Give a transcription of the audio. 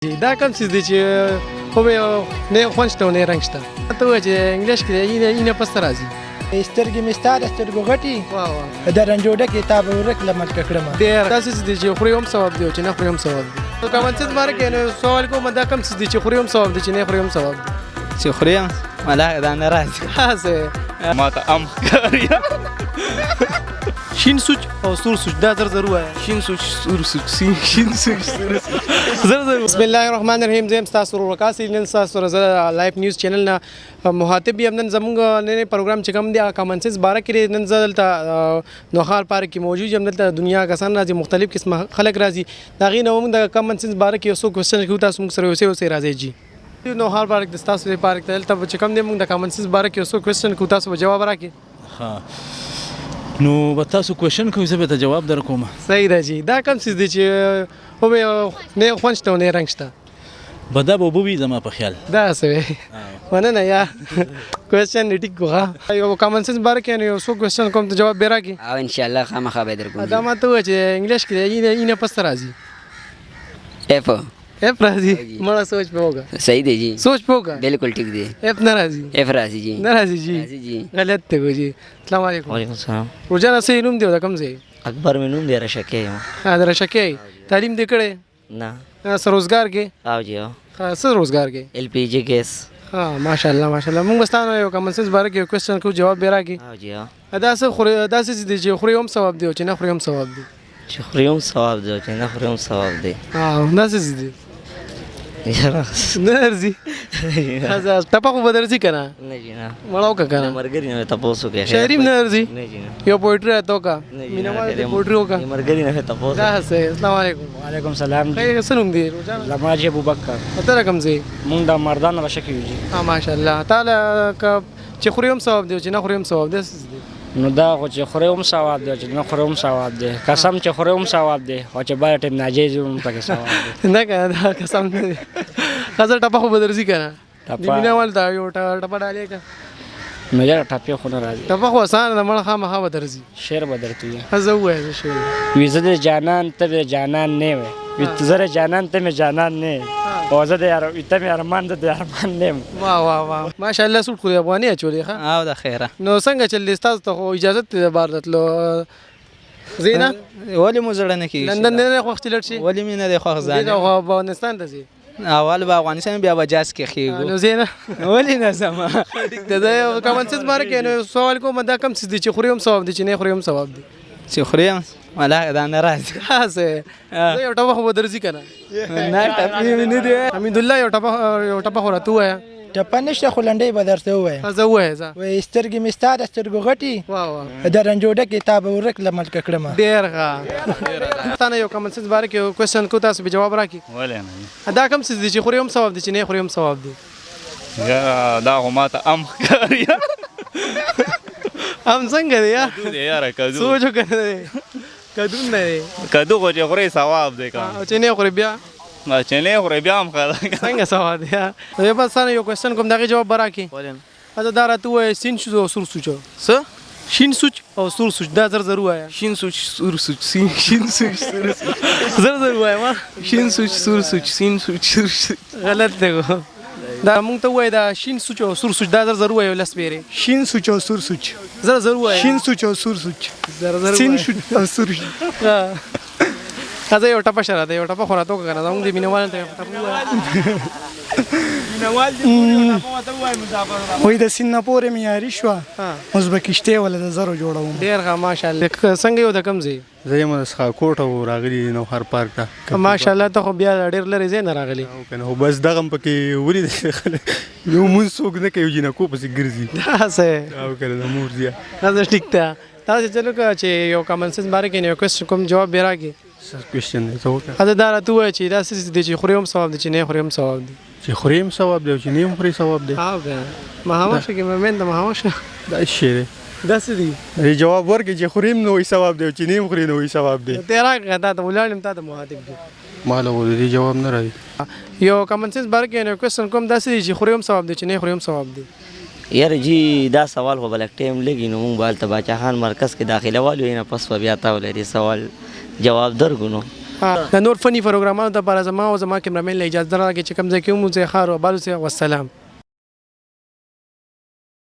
دا کوم څه دي چې خو نه خوند شته او نه رنګ شته ته وایې چې انګلیش کې اینه پسته راځي سترګې مې ستا د سترګو غټي واه د رنجوډه کتاب ورک له ملکه کړم ډېر داسې څه دي چې خوري هم ثواب دی او چې نه خوري هم ثواب دی نو کامن سنس باره کې نو سوال کوم دا کوم څه دي چې خوري هم ثواب دی چې نه خوري هم ثواب دی چې خوري هم ولا دا نه راځي هسه ما ته ام ښکاري شین سوچ او سور سوچ دا زر وایه شین سوچ سور سوچ شین سوچ زر بسم الله الرحمن الرحیم زم تاسو ورکاسي نن تاسو سره لایف نیوز چینل نه مخاطب یم نن زموږ نن پروګرام چې کوم دی کامن سنس باره کې نن زلته نوخار پارک کې موجود یم دلته دنیا کسان راځي مختلف قسمه خلک راځي دا غي نو موږ د کامن سنس باره کې اوسو کوېسچن کوو تاسو موږ سره اوسې راځي جی نوخار پارک د تاسو پارک ته دلته چې کوم دی موږ د کامن سنس باره کې اوسو کوېسچن کوو تاسو جواب راکړئ ها نو به تاسو کوېشن کوئ زه به ته جواب در کوم صحیح ده جی دا کوم څه دي چې خو نه خوند شته او نه رنګ شته به دا به اوبه وي زما په خیال دا څه مننه یا کوېسچن ټیک کوه یو کامن سنس باره کې یو څو کوېسچن کوم ته جواب به راکړي او ان شاء الله خامخا به درکوم دا ما ته وایي چې انګلیش کې اینه پسته راځي اف ایف راځي مړه سوچ په وګه صحیح دی جی سوچ په وګه بالکل ٹھیک دی ایف نه راځي اف راځي جی نه راځي جی راځي جی غلط ته جی السلام علیکم وعلیکم السلام روزانه سې نوم دی دا کوم ځای اکبر مې نوم دی رشکې یم دا رشکې تعلیم دې کړې نه سر روزګار کې او جی او سر روزګار کې ایل پی جی ګیس ها ماشاءالله ماشاءالله موږ بستانه یو کامن سنس باره کې کوېسچن کو جواب به راکړي او جی او دا څه خوري دا څه دي چې خوري هم ثواب دی او چې نه خوري هم ثواب دی چې خوري هم ثواب دی او چې نه خوري هم ثواب دی دا څه دي یاره نه ارزي هزار ټپه خو بدرځي کنه نه جی نه مړاو کا کنه مرګري نه تاسو کې شاعري نه ارزي نه جی نه یو پوئټری تو کا مینوال دی پوئټری وکا مرګري نه تاسو دا هسه السلام علیکم وعلیکم سلام خیر سنوم دی روزانه لماجی ابوبکر ته رقم زی مونږ د مردان رشکې یو جی ها ماشاءالله تعالی چې خوري هم ثواب دی چې نه خوري هم ثواب دی نو دا خو چې خوري هم ثواب دی چې نه خوري هم ثواب دی قسم چې خوري هم ثواب دی او چې بار ټیم ناجیز هم پکې ثواب دی نه کنه دا قسم نه دی خزر ټپه خو بدرځي کنه ټپه. مینوال دا یو ټپه ډالې کا نو یا ټاپې خو نه راځي ټپه خو آسان ده مړه خامخا بدرځي شعر بدرته هزه وایي شعر ویزه د جانان ته جانان نه وي زره جانان ته مې جانان نه او زه د یار ته مې ارمان د ارمان نه واه واه واه ماشاءالله سوټ خو افغاني اچولې ښه او د خیره نو څنګه چل تاسو ته خو اجازه ته بار دتلو زینا ولې مو زړه نه کېږي لندن نه خوښ لړ شي ولې مې نه دی خوښ ځان خو افغانستان ته ځي اول به افغانستان بیا به جاز کې خېږو نو زینا ولې نه زما ټیک ده دا یو کامن سنس باره کې نو سوال کوم دا کوم څه دي چې خوري هم ثواب دي چې نه خوري هم ثواب دي چې خوري هم ولا دا نه راځي هسه زه یو ټپه خو درځي کنه نه ټپې مې نه دی حمید الله یو ټپه خو راته وایا ټپه نشته خو لنډۍ به درته ووایم هزه وایه زه وایي سترګې مې ستا د سترګو غټي واه واه د رنجوډه کتاب ورک له ملکه کړم ډېر ښه تاسو یو کامن سنس باره کې کوېسچن کو تاسو به جواب راکړي ولې نه دا کوم څه دي چې خوري هم ثواب دي چې نه خوري هم ثواب دي یا دا خو ما ته ام ښکاري هم څنګه دی یا کدو دی یاره کدو سوچ وکړه کدو نه دی کدو خو چې خوري ثواب دی که او چې نه خوري بیا چې نه خوري بیا هم ښه ده څنګه ثواب دی یا بس یو کوېسچن کوم دغه جواب به راکړي ولې دا راته وایي سین سوچ او سور سوچ څه شین سوچ او سور سوچ دا زر وایه شین سوچ سور سوچ شین سوچ سور سوچ زر وایه ما شین سوچ سور سوچ سین سوچ سور سوچ غلط دی دا مونږ ته وایي دا شین سوچ او سور سوچ دا زر وایه لس پیرې شین سوچ او سور سوچ زر وایه شین سوچ او سور سوچ زر سین سوچ او سور سوچ هذا یو ټپه شره ده یو ټپه خو راته وکړه زموږ د مینوال ته وای د سنګاپور معیاري شو اوس به کشته ولا د زرو جوړوم ډېر ښه ماشاءالله څنګه یو د کم ځای زه یم د څښاکوټ او راغلي نوخار پارک ته ماشاءالله ته خو بیا ډېر لرې ځای نه راغلی کنه خو بس دغه هم پکې ولید یو مونځ څوک نه کوي جنکو پسې ګرځي داسې او کنه د مور دیا دا ټیک ده تاسو چلو چې یو کامن سنس باره کې یو کوېسچن کوم جواب به راکړي کوېسچن دی ته وکړه هذا دا راته وایي چې دا څه دي چې خوري هم ثواب دي چې نه خوري هم ثواب دي چې خوري هم ثواب دی او چې نه هم خوري ثواب دی ها بیا مهاوشه کې مېند مهاوشه دا شی دی دا څه دي ای جواب ورکړي چې خوري هم نه وي ثواب دی او چې نه هم خوري نه وي ثواب دی ته راغله دا ته ولاړم تا ته مخاطب دي مال هغه د دې جواب نه راځي یو کامن سنس باره کې یو کوېسچن کوم دا څه دي چې خوري هم ثواب دي چې نه خوري هم ثواب دي یاره جی دا سوال خو بلک ټایم لګي نو مونږ به هلته باچا خان مرکز کې داخله والو نه پس به بیا تا ولري سوال جواب درکړو نو د نور فني پروګرامونو لپاره زما او زما کیمرامین له اجازه راکړي چې کوم ځای کې مو ځای خار او بالو سي والسلام